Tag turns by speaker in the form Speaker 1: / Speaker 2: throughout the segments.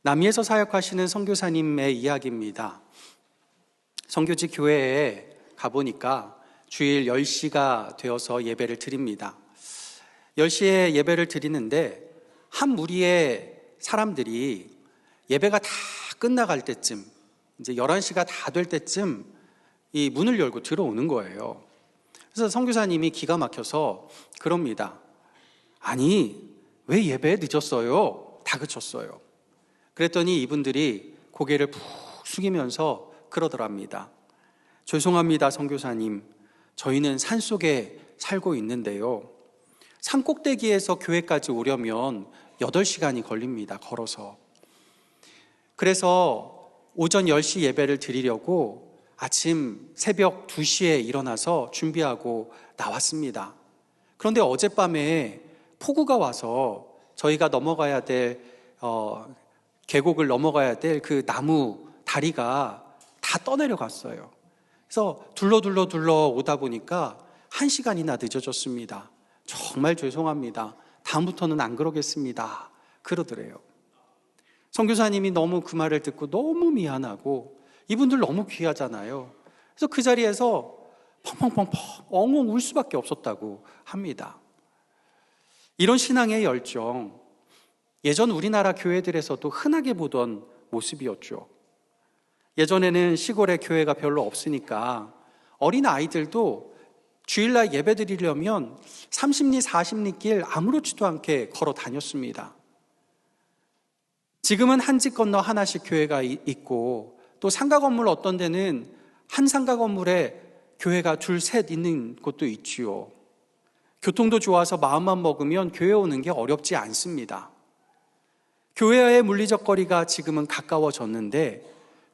Speaker 1: 남미에서 사역하시는 선교사님의 이야기입니다. 선교지 교회에 가보니까 주일 10시가 되어서 예배를 드립니다. 10시에 예배를 드리는데 한 무리의 사람들이 예배가 다 끝나갈 때쯤, 이제 11시가 다 될 때쯤 이 문을 열고 들어오는 거예요. 그래서 선교사님이 기가 막혀서 그럽니다. 아니, 왜 예배에 늦었어요? 다그쳤어요. 그랬더니 이분들이 고개를 푹 숙이면서 그러더랍니다. 죄송합니다, 선교사님. 저희는 산속에 살고 있는데요. 산 꼭대기에서 교회까지 오려면 8시간이 걸립니다, 걸어서. 그래서 오전 10시 예배를 드리려고 아침 새벽 2시에 일어나서 준비하고 나왔습니다. 그런데 어젯밤에 폭우가 와서 저희가 넘어가야 될 계곡을 넘어가야 될 그 나무 다리가 다 떠내려갔어요. 그래서 둘러 오다 보니까 1시간이나 늦어졌습니다. 정말 죄송합니다. 다음부터는 안 그러겠습니다. 그러더래요. 선교사님이 너무 그 말을 듣고 너무 미안하고, 이분들 너무 귀하잖아요. 그래서 그 자리에서 펑펑펑펑 엉엉 울 수밖에 없었다고 합니다. 이런 신앙의 열정, 예전 우리나라 교회들에서도 흔하게 보던 모습이었죠. 예전에는 시골에 교회가 별로 없으니까 어린 아이들도 주일날 예배 드리려면 30리 40리 길 아무렇지도 않게 걸어 다녔습니다. 지금은 한 집 건너 하나씩 교회가 있고, 또 상가 건물 어떤 데는 한 상가 건물에 교회가 둘, 셋 있는 곳도 있지요. 교통도 좋아서 마음만 먹으면 교회 오는 게 어렵지 않습니다. 교회와의 물리적 거리가 지금은 가까워졌는데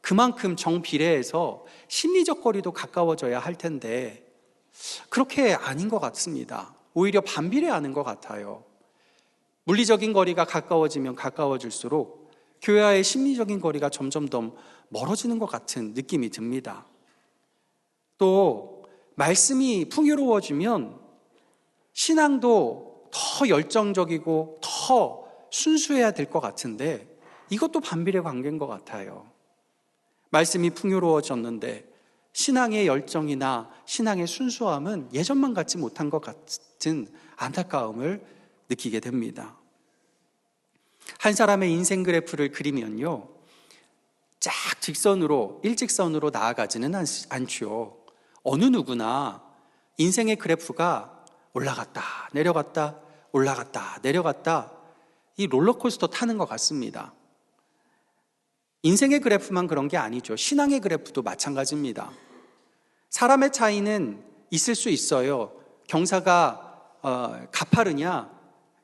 Speaker 1: 그만큼 정비례해서 심리적 거리도 가까워져야 할 텐데 그렇게 아닌 것 같습니다. 오히려 반비례하는 것 같아요. 물리적인 거리가 가까워지면 가까워질수록 교회와의 심리적인 거리가 점점 더 멀어지는 것 같은 느낌이 듭니다. 또 말씀이 풍요로워지면 신앙도 더 열정적이고 더 순수해야 될 것 같은데 이것도 반비례 관계인 것 같아요. 말씀이 풍요로워졌는데 신앙의 열정이나 신앙의 순수함은 예전만 같지 못한 것 같은 안타까움을 느끼게 됩니다. 한 사람의 인생 그래프를 그리면요, 쫙 직선으로 일직선으로 나아가지는 않죠. 어느 누구나 인생의 그래프가 올라갔다 내려갔다 올라갔다 내려갔다 이 롤러코스터 타는 것 같습니다. 인생의 그래프만 그런 게 아니죠. 신앙의 그래프도 마찬가지입니다. 사람의 차이는 있을 수 있어요. 경사가 가파르냐,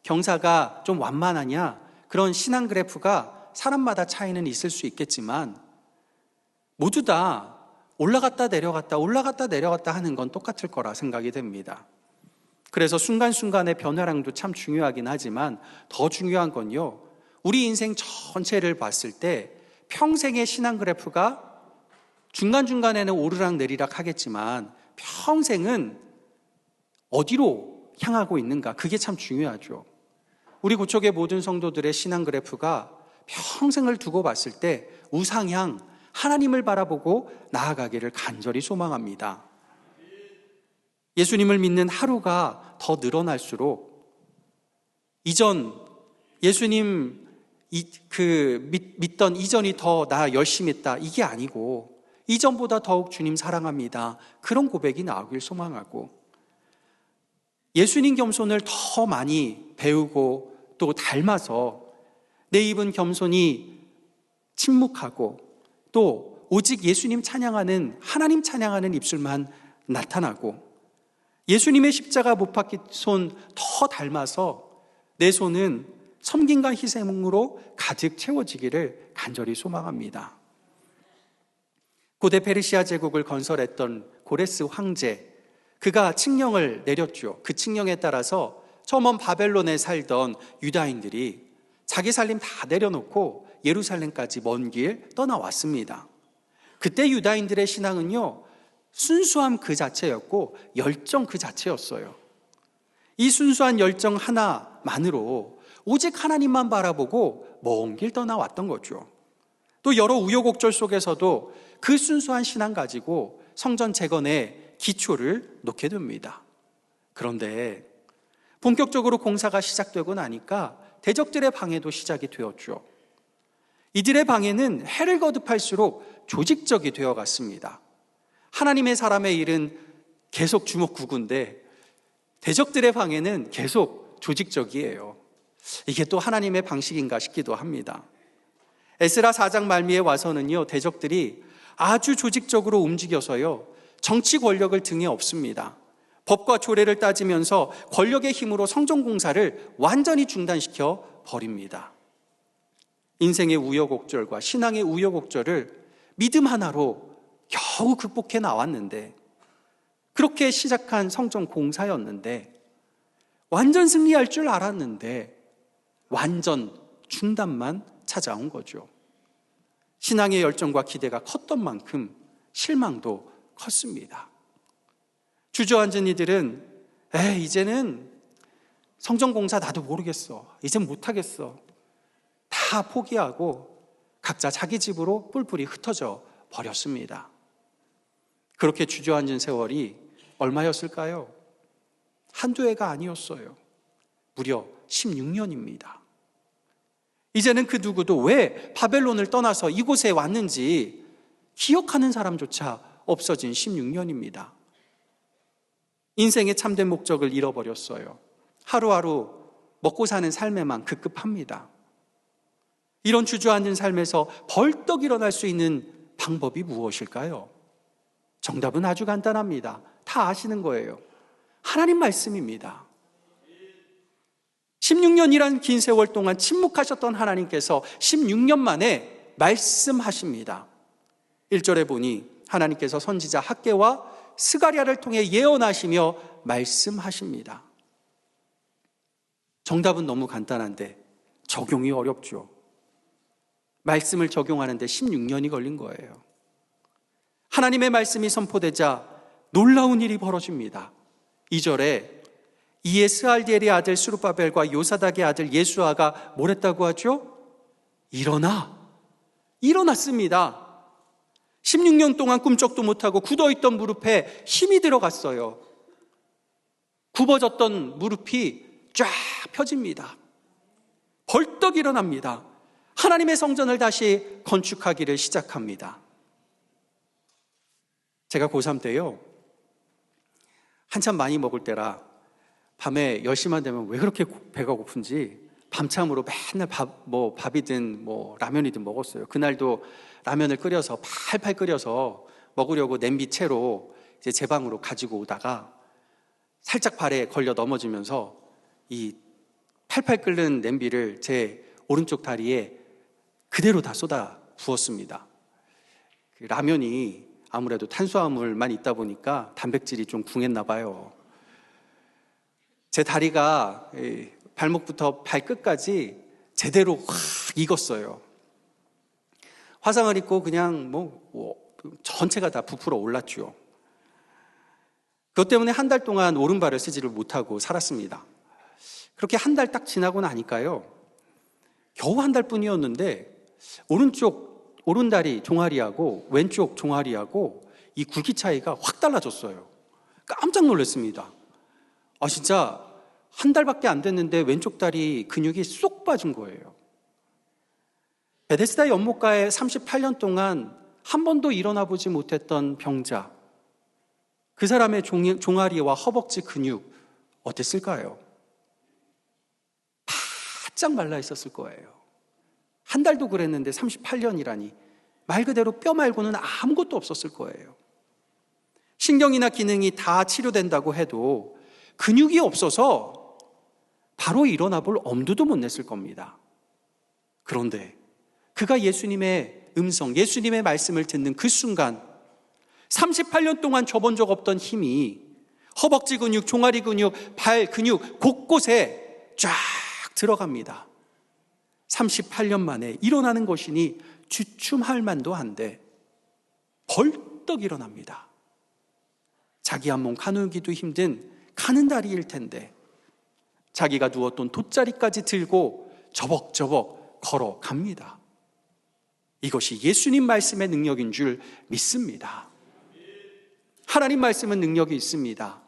Speaker 1: 경사가 좀 완만하냐, 그런 신앙 그래프가 사람마다 차이는 있을 수 있겠지만 모두 다 올라갔다 내려갔다 하는 건 똑같을 거라 생각이 됩니다. 그래서 순간순간의 변화량도 참 중요하긴 하지만 더 중요한 건요, 우리 인생 전체를 봤을 때 평생의 신앙 그래프가 중간중간에는 오르락 내리락 하겠지만 평생은 어디로 향하고 있는가, 그게 참 중요하죠. 우리 구촉의 모든 성도들의 신앙 그래프가 평생을 두고 봤을 때 우상향, 하나님을 바라보고 나아가기를 간절히 소망합니다. 예수님을 믿는 하루가 더 늘어날수록 이전 예수님 믿던 이전이 더 나 열심히 했다, 이게 아니고 이전보다 더욱 주님 사랑합니다, 그런 고백이 나오길 소망하고, 예수님 겸손을 더 많이 배우고 또 닮아서 내 입은 겸손히 침묵하고 또 오직 예수님 찬양하는, 하나님 찬양하는 입술만 나타나고, 예수님의 십자가 못 박힌 손 더 닮아서 내 손은 섬김과 희생으로 가득 채워지기를 간절히 소망합니다. 고대 페르시아 제국을 건설했던 고레스 황제, 그가 칙령을 내렸죠. 그 칙령에 따라서 처음 바벨론에 살던 유다인들이 자기 살림 다 내려놓고 예루살렘까지 먼 길 떠나왔습니다. 그때 유다인들의 신앙은요, 순수함 그 자체였고 열정 그 자체였어요. 이 순수한 열정 하나만으로 오직 하나님만 바라보고 먼 길 떠나왔던 거죠. 또 여러 우여곡절 속에서도 그 순수한 신앙 가지고 성전 재건의 기초를 놓게 됩니다. 그런데 본격적으로 공사가 시작되고 나니까 대적들의 방해도 시작이 되었죠. 이들의 방해는 해를 거듭할수록 조직적이 되어갔습니다. 하나님의 사람의 일은 계속 주먹구구인데 대적들의 방해는 계속 조직적이에요. 이게 또 하나님의 방식인가 싶기도 합니다. 에스라 4장 말미에 와서는요, 대적들이 아주 조직적으로 움직여서요, 정치 권력을 등에 업습니다. 법과 조례를 따지면서 권력의 힘으로 성전 공사를 완전히 중단시켜 버립니다. 인생의 우여곡절과 신앙의 우여곡절을 믿음 하나로 겨우 극복해 나왔는데, 그렇게 시작한 성전 공사였는데, 완전 승리할 줄 알았는데 완전 중단만 찾아온 거죠. 신앙의 열정과 기대가 컸던 만큼 실망도 컸습니다. 주저앉은 이들은 이제는 성전 공사 나도 모르겠어, 이젠 못하겠어, 다 포기하고 각자 자기 집으로 뿔뿔이 흩어져 버렸습니다. 그렇게 주저앉은 세월이 얼마였을까요? 한두 해가 아니었어요. 무려 16년입니다. 이제는 그 누구도 왜 바벨론을 떠나서 이곳에 왔는지 기억하는 사람조차 없어진 16년입니다. 인생의 참된 목적을 잃어버렸어요. 하루하루 먹고 사는 삶에만 급급합니다. 이런 주저앉은 삶에서 벌떡 일어날 수 있는 방법이 무엇일까요? 정답은 아주 간단합니다. 다 아시는 거예요. 하나님 말씀입니다. 16년이란 긴 세월 동안 침묵하셨던 하나님께서 16년 만에 말씀하십니다. 1절에 보니 하나님께서 선지자 학개와 스가랴를 통해 예언하시며 말씀하십니다. 정답은 너무 간단한데 적용이 어렵죠. 말씀을 적용하는데 16년이 걸린 거예요. 하나님의 말씀이 선포되자 놀라운 일이 벌어집니다. 2절에 이에 스알디엘의 아들 스룹바벨과 요사닥의 아들 예수아가 뭘 했다고 하죠? 일어났습니다. 16년 동안 꿈쩍도 못하고 굳어있던 무릎에 힘이 들어갔어요. 굽어졌던 무릎이 쫙 펴집니다. 벌떡 일어납니다. 하나님의 성전을 다시 건축하기를 시작합니다. 제가 고3 때요, 한참 많이 먹을 때라 밤에 10시만 되면 왜 그렇게 배가 고픈지 밤참으로 맨날 밥이든 라면이든 먹었어요. 그날도 라면을 끓여서 팔팔 끓여서 먹으려고 냄비 채로 이제 제 방으로 가지고 오다가 살짝 발에 걸려 넘어지면서 이 팔팔 끓는 냄비를 제 오른쪽 다리에 그대로 다 쏟아 부었습니다. 그 라면이 아무래도 탄수화물만 있다 보니까 단백질이 좀 궁했나 봐요. 제 다리가 발목부터 발끝까지 제대로 확 익었어요. 화상을 입고 그냥 전체가 다 부풀어 올랐죠. 그것 때문에 한 달 동안 오른발을 쓰지를 못하고 살았습니다. 그렇게 한 달 딱 지나고 나니까요, 겨우 한 달뿐이었는데 오른다리 종아리하고 왼쪽 종아리하고 이 굵기 차이가 확 달라졌어요. 깜짝 놀랐습니다. 진짜 한 달밖에 안 됐는데 왼쪽 다리 근육이 쏙 빠진 거예요. 베데스다 연못가에 38년 동안 한 번도 일어나 보지 못했던 병자, 그 사람의 종아리와 허벅지 근육 어땠을까요? 바짝 말라 있었을 거예요. 한 달도 그랬는데 38년이라니 말 그대로 뼈 말고는 아무것도 없었을 거예요. 신경이나 기능이 다 치료된다고 해도 근육이 없어서 바로 일어나 볼 엄두도 못 냈을 겁니다. 그런데 그가 예수님의 음성, 예수님의 말씀을 듣는 그 순간 38년 동안 줘본 적 없던 힘이 허벅지 근육, 종아리 근육, 발 근육 곳곳에 쫙 들어갑니다. 38년 만에 일어나는 것이니 주춤할 만도 한데 벌떡 일어납니다. 자기 한 몸 가누기도 힘든 가는 다리일 텐데 자기가 누웠던 돗자리까지 들고 저벅저벅 걸어갑니다. 이것이 예수님 말씀의 능력인 줄 믿습니다. 하나님 말씀은 능력이 있습니다.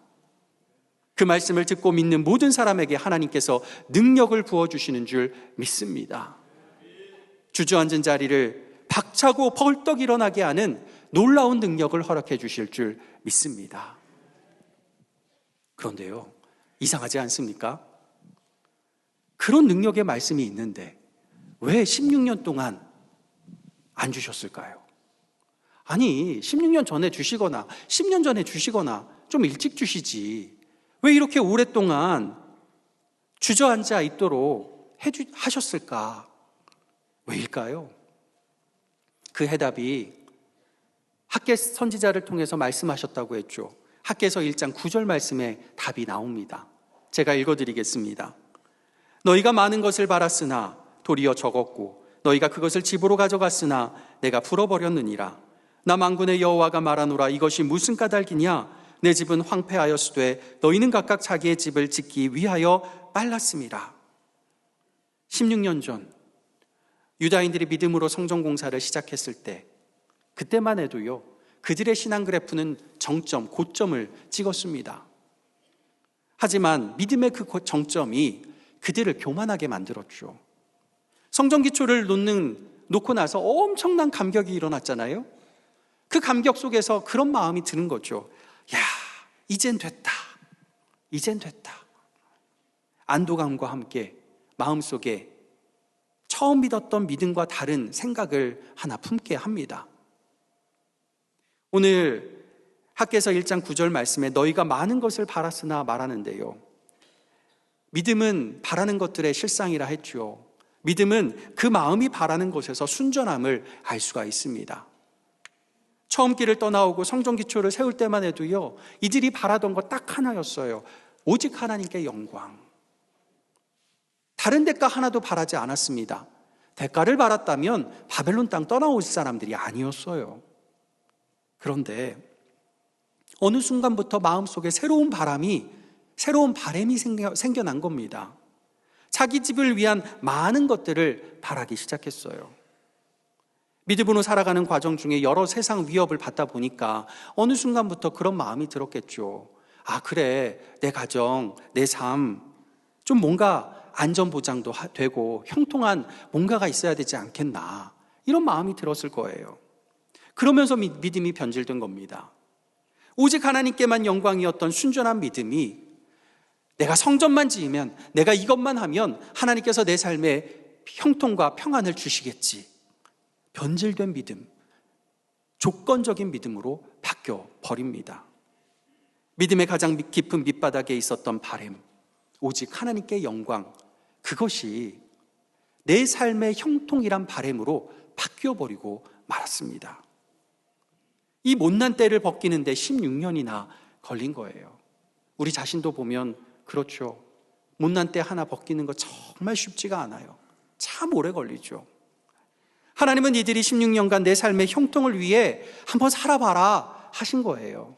Speaker 1: 그 말씀을 듣고 믿는 모든 사람에게 하나님께서 능력을 부어주시는 줄 믿습니다. 주저앉은 자리를 박차고 벌떡 일어나게 하는 놀라운 능력을 허락해 주실 줄 믿습니다. 그런데요, 이상하지 않습니까? 그런 능력의 말씀이 있는데 왜 16년 동안 안 주셨을까요? 아니, 16년 전에 주시거나 10년 전에 주시거나 좀 일찍 주시지 왜 이렇게 오랫동안 주저앉아 있도록 하셨을까? 왜일까요? 그 해답이 학개 선지자를 통해서 말씀하셨다고 했죠. 학개서 1장 9절 말씀에 답이 나옵니다. 제가 읽어드리겠습니다. 너희가 많은 것을 바랐으나 도리어 적었고 너희가 그것을 집으로 가져갔으나 내가 풀어버렸느니라. 나 만군의 여호와가 말하노라. 이것이 무슨 까닭이냐? 내 집은 황폐하였으되 너희는 각각 자기의 집을 짓기 위하여 빨랐음이라. 16년 전 유다인들이 믿음으로 성전 공사를 시작했을 때 그때만 해도요, 그들의 신앙 그래프는 정점, 고점을 찍었습니다. 하지만 믿음의 그 정점이 그들을 교만하게 만들었죠. 성전 기초를 놓고 나서 엄청난 감격이 일어났잖아요. 그 감격 속에서 그런 마음이 드는 거죠. 야, 이젠 됐다. 이젠 됐다. 안도감과 함께 마음속에 처음 믿었던 믿음과 다른 생각을 하나 품게 합니다. 오늘 학개서 1장 9절 말씀에 너희가 많은 것을 바랐으나 말하는데요. 믿음은 바라는 것들의 실상이라 했죠. 믿음은 그 마음이 바라는 것에서 순전함을 알 수가 있습니다. 처음 길을 떠나오고 성전 기초를 세울 때만 해도요, 이들이 바라던 것 딱 하나였어요. 오직 하나님께 영광. 다른 대가 하나도 바라지 않았습니다. 대가를 바랐다면 바벨론 땅 떠나올 사람들이 아니었어요. 그런데 어느 순간부터 마음속에 새로운 바람이 생겨난 겁니다. 자기 집을 위한 많은 것들을 바라기 시작했어요. 믿음으로 살아가는 과정 중에 여러 세상 위협을 받다 보니까 어느 순간부터 그런 마음이 들었겠죠. 아, 그래, 내 가정, 내 삶, 좀 뭔가 안전보장도 되고 형통한 뭔가가 있어야 되지 않겠나, 이런 마음이 들었을 거예요. 그러면서 믿음이 변질된 겁니다. 오직 하나님께만 영광이었던 순전한 믿음이 내가 성전만 지으면, 내가 이것만 하면 하나님께서 내 삶에 형통과 평안을 주시겠지, 변질된 믿음, 조건적인 믿음으로 바뀌어 버립니다. 믿음의 가장 깊은 밑바닥에 있었던 바람, 오직 하나님께 영광, 그것이 내 삶의 형통이란 바람으로 바뀌어버리고 말았습니다. 이 못난 때를 벗기는데 16년이나 걸린 거예요. 우리 자신도 보면 그렇죠. 못난 때 하나 벗기는 거 정말 쉽지가 않아요. 참 오래 걸리죠. 하나님은 이들이 16년간 내 삶의 형통을 위해 한번 살아봐라 하신 거예요.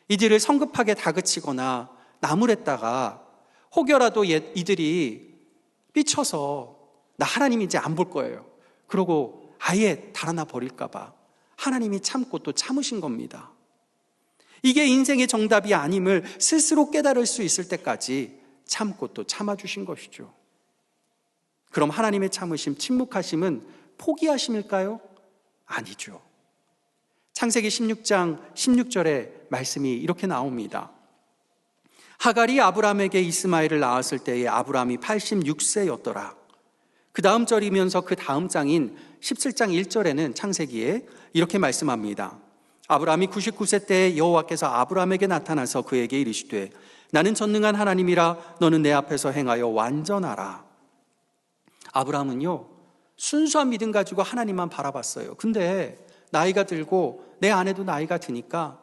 Speaker 1: 이들을 성급하게 다그치거나 나무랬다가 혹여라도 이들이 삐쳐서 나 하나님 이제 안 볼 거예요, 그러고 아예 달아나 버릴까 봐 하나님이 참고 또 참으신 겁니다. 이게 인생의 정답이 아님을 스스로 깨달을 수 있을 때까지 참고 또 참아주신 것이죠. 그럼 하나님의 참으심, 침묵하심은 포기하심일까요? 아니죠. 창세기 16장 16절에 말씀이 이렇게 나옵니다. 하갈이 아브람에게 이스마엘을 낳았을 때에 아브람이 86세였더라. 그 다음 절이면서 그 다음 장인 17장 1절에는 창세기에 이렇게 말씀합니다. 아브람이 99세 때에 여호와께서 아브람에게 나타나서 그에게 이르시되 나는 전능한 하나님이라 너는 내 앞에서 행하여 완전하라. 아브람은요, 순수한 믿음 가지고 하나님만 바라봤어요. 근데 나이가 들고 내 아내도 나이가 드니까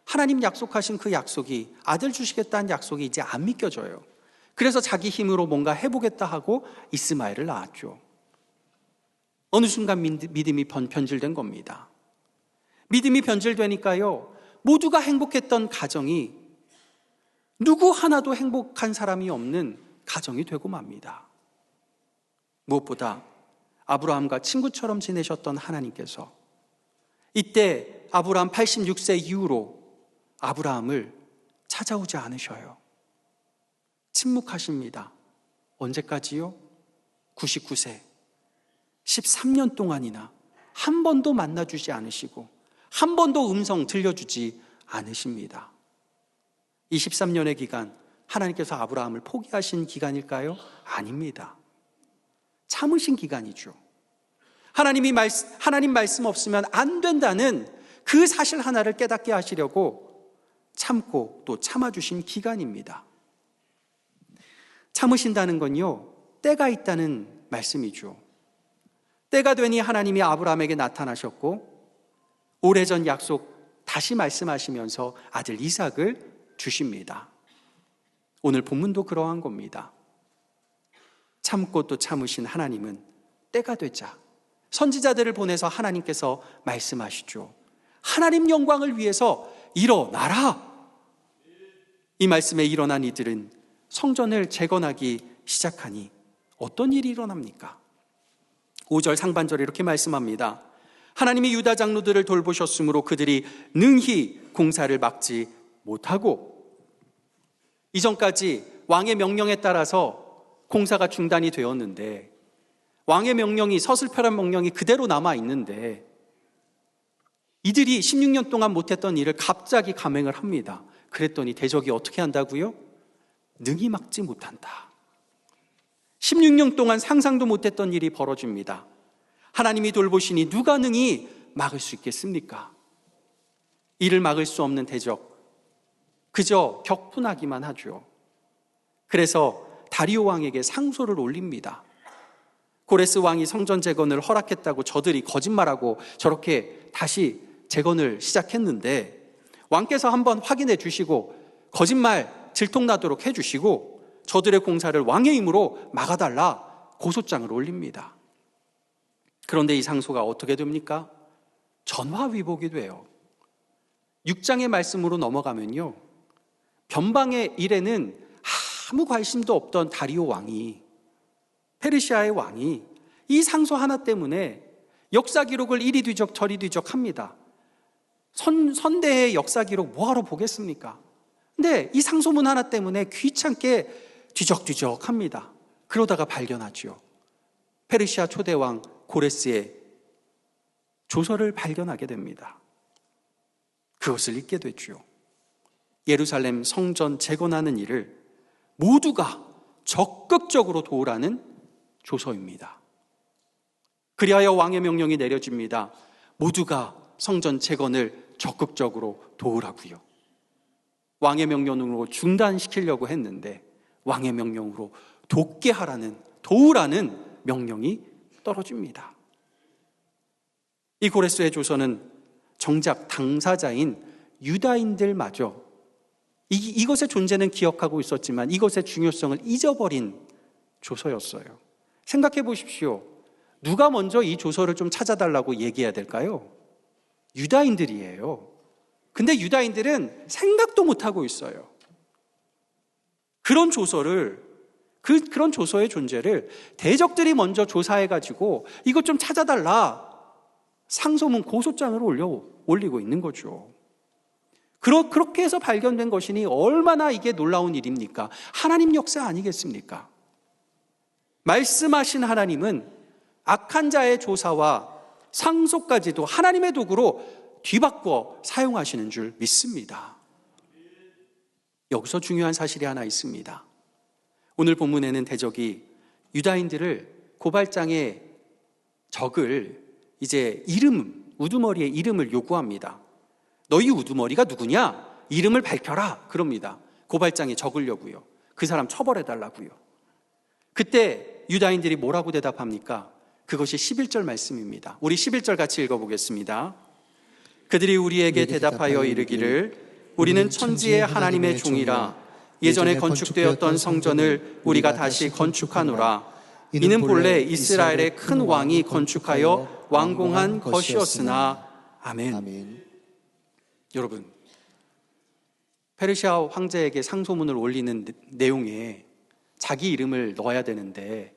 Speaker 1: 하나님 약속하신 그 약속이, 아들 주시겠다는 약속이 이제 안 믿겨져요. 그래서 자기 힘으로 뭔가 해보겠다 하고 이스마엘을 낳았죠. 어느 순간 믿음이 변질된 겁니다. 믿음이 변질되니까요, 모두가 행복했던 가정이 누구 하나도 행복한 사람이 없는 가정이 되고 맙니다. 무엇보다 아브라함과 친구처럼 지내셨던 하나님께서 이때 아브라함 86세 이후로 아브라함을 찾아오지 않으셔요. 침묵하십니다. 언제까지요? 99세. 13년 동안이나 한 번도 만나주지 않으시고 한 번도 음성 들려주지 않으십니다. 이 13년의 기간, 하나님께서 아브라함을 포기하신 기간일까요? 아닙니다. 참으신 기간이죠. 하나님 말씀 없으면 안 된다는 그 사실 하나를 깨닫게 하시려고 참고 또 참아주신 기간입니다. 참으신다는 건요, 때가 있다는 말씀이죠. 때가 되니 하나님이 아브라함에게 나타나셨고 오래전 약속 다시 말씀하시면서 아들 이삭을 주십니다. 오늘 본문도 그러한 겁니다. 참고 또 참으신 하나님은 때가 되자 선지자들을 보내서 하나님께서 말씀하시죠. 하나님 영광을 위해서 일어나라. 이 말씀에 일어난 이들은 성전을 재건하기 시작하니 어떤 일이 일어납니까? 5절 상반절에 이렇게 말씀합니다. 하나님이 유다 장로들을 돌보셨으므로 그들이 능히 공사를 막지 못하고, 이전까지 왕의 명령에 따라서 공사가 중단이 되었는데 왕의 명령이, 서슬퍼런 명령이 그대로 남아 있는데 이들이 16년 동안 못했던 일을 갑자기 감행을 합니다. 그랬더니 대적이 어떻게 한다고요? 능히 막지 못한다. 16년 동안 상상도 못했던 일이 벌어집니다. 하나님이 돌보시니 누가 능히 막을 수 있겠습니까? 이를 막을 수 없는 대적, 그저 격분하기만 하죠. 그래서 다리오 왕에게 상소를 올립니다. 고레스 왕이 성전 재건을 허락했다고 저들이 거짓말하고 저렇게 다시 재건을 시작했는데 왕께서 한번 확인해 주시고 거짓말 들통나도록 해주시고 저들의 공사를 왕의 힘으로 막아달라 고소장을 올립니다. 그런데 이 상소가 어떻게 됩니까? 전화위복이 돼요. 6장의 말씀으로 넘어가면요, 변방의 일에는 아무 관심도 없던 다리오 왕이, 페르시아의 왕이 이 상소 하나 때문에 역사 기록을 이리 뒤적 저리 뒤적 합니다. 선대의 역사 기록 뭐하러 보겠습니까? 근데 이 상소문 하나 때문에 귀찮게 뒤적뒤적 합니다. 그러다가 발견하죠. 페르시아 초대왕 고레스의 조서를 발견하게 됩니다. 그것을 읽게 되죠. 예루살렘 성전 재건하는 일을 모두가 적극적으로 도우라는 조서입니다. 그리하여 왕의 명령이 내려집니다. 모두가 성전 재건을 적극적으로 도우라고요. 왕의 명령으로 중단시키려고 했는데 왕의 명령으로 돕게 하라는, 도우라는 명령이 떨어집니다. 이 고레스의 조서는 정작 당사자인 유다인들마저 이것의 존재는 기억하고 있었지만 이것의 중요성을 잊어버린 조서였어요. 생각해 보십시오. 누가 먼저 이 조서를 좀 찾아달라고 얘기해야 될까요? 유다인들이에요. 근데 유다인들은 생각도 못하고 있어요. 그런 조서를, 그런 조서의 존재를 대적들이 먼저 조사해가지고 이것 좀 찾아달라 상소문 고소장을 올리고 있는 거죠. 그렇게 해서 발견된 것이니 얼마나 이게 놀라운 일입니까? 하나님 역사 아니겠습니까? 말씀하신 하나님은 악한 자의 조사와 상소까지도 하나님의 도구로 뒤바꿔 사용하시는 줄 믿습니다. 여기서 중요한 사실이 하나 있습니다. 오늘 본문에는 대적이 유다인들을 고발장에 적을 이제 우두머리의 이름을 요구합니다. 너희 우두머리가 누구냐? 이름을 밝혀라. 그럽니다. 고발장에 적으려고요. 그 사람 처벌해달라고요. 그때 유다인들이 뭐라고 대답합니까? 그것이 11절 말씀입니다. 우리 11절 같이 읽어보겠습니다. 그들이 우리에게 대답하여 이르기를 우리는 천지의 하나님의 종이라 예전에 건축되었던 성전을 우리가 다시 건축하노라. 이는 본래 이스라엘의 큰 왕이 건축하여 완공한 것이었으나. 아멘. 여러분, 페르시아 황제에게 상소문을 올리는 내용에 자기 이름을 넣어야 되는데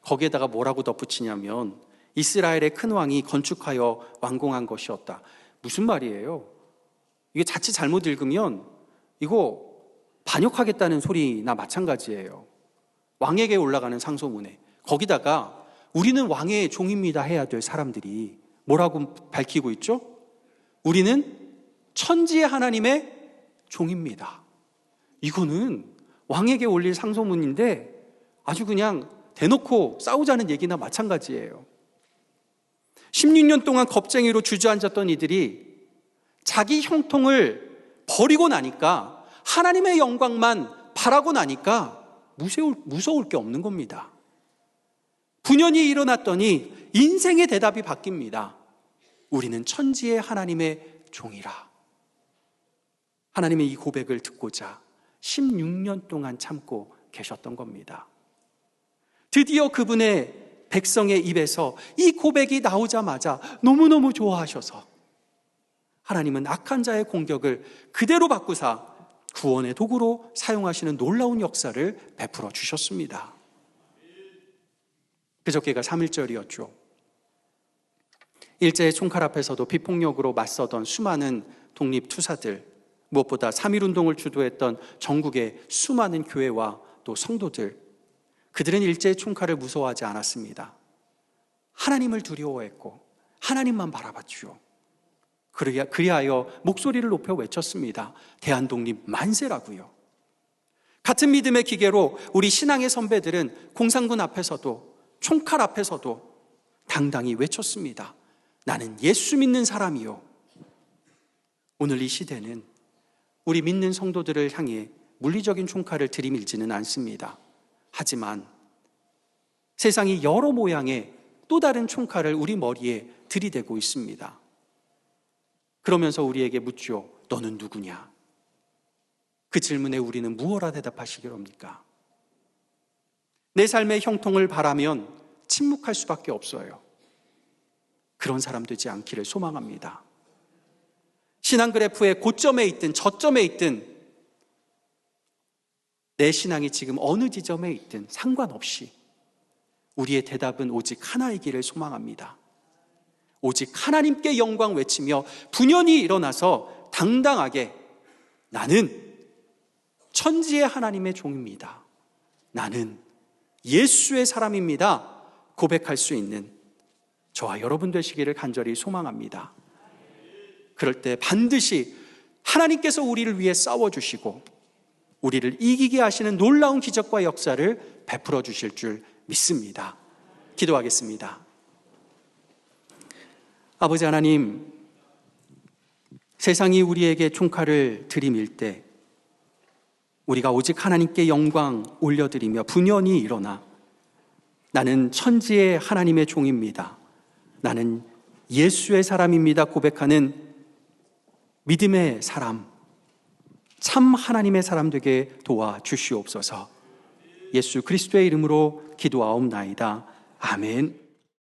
Speaker 1: 거기에다가 뭐라고 덧붙이냐면 이스라엘의 큰 왕이 건축하여 완공한 것이었다. 무슨 말이에요? 이게 자칫 잘못 읽으면 이거 반역하겠다는 소리나 마찬가지예요. 왕에게 올라가는 상소문에 거기다가 우리는 왕의 종입니다 해야 될 사람들이 뭐라고 밝히고 있죠? 우리는 천지의 하나님의 종입니다. 이거는 왕에게 올릴 상소문인데 아주 그냥 대놓고 싸우자는 얘기나 마찬가지예요. 16년 동안 겁쟁이로 주저앉았던 이들이 자기 형통을 버리고 나니까 하나님의 영광만 바라고 나니까 무서울 게 없는 겁니다. 분연이 일어났더니 인생의 대답이 바뀝니다. 우리는 천지의 하나님의 종이라. 하나님의 이 고백을 듣고자 16년 동안 참고 계셨던 겁니다. 드디어 그분의 백성의 입에서 이 고백이 나오자마자 너무너무 좋아하셔서 하나님은 악한 자의 공격을 그대로 바꾸사 구원의 도구로 사용하시는 놀라운 역사를 베풀어 주셨습니다. 그저께가 3.1절이었죠. 일제의 총칼 앞에서도 비폭력으로 맞서던 수많은 독립투사들, 무엇보다 3.1운동을 주도했던 전국의 수많은 교회와 또 성도들, 그들은 일제의 총칼을 무서워하지 않았습니다. 하나님을 두려워했고 하나님만 바라봤죠. 그리하여 목소리를 높여 외쳤습니다. 대한독립 만세라고요. 같은 믿음의 기계로 우리 신앙의 선배들은 공산군 앞에서도 총칼 앞에서도 당당히 외쳤습니다. 나는 예수 믿는 사람이요. 오늘 이 시대는 우리 믿는 성도들을 향해 물리적인 총칼을 들이밀지는 않습니다. 하지만 세상이 여러 모양의 또 다른 총칼을 우리 머리에 들이대고 있습니다. 그러면서 우리에게 묻죠. 너는 누구냐? 그 질문에 우리는 무엇라 대답하시기로입니까? 내 삶의 형통을 바라면 침묵할 수밖에 없어요. 그런 사람 되지 않기를 소망합니다. 신앙 그래프의 고점에 있든 저점에 있든 내 신앙이 지금 어느 지점에 있든 상관없이 우리의 대답은 오직 하나이기를 소망합니다. 오직 하나님께 영광 외치며 분연히 일어나서 당당하게 나는 천지의 하나님의 종입니다. 나는 예수의 사람입니다. 고백할 수 있는 저와 여러분 되시기를 간절히 소망합니다. 그럴 때 반드시 하나님께서 우리를 위해 싸워주시고 우리를 이기게 하시는 놀라운 기적과 역사를 베풀어 주실 줄 믿습니다. 기도하겠습니다. 아버지 하나님, 세상이 우리에게 총칼을 들이밀 때 우리가 오직 하나님께 영광 올려드리며 분연히 일어나 나는 천지의 하나님의 종입니다. 나는 예수의 사람입니다. 고백하는 믿음의 사람, 참 하나님의 사람 되게 도와주시옵소서. 예수 그리스도의 이름으로 기도하옵나이다. 아멘.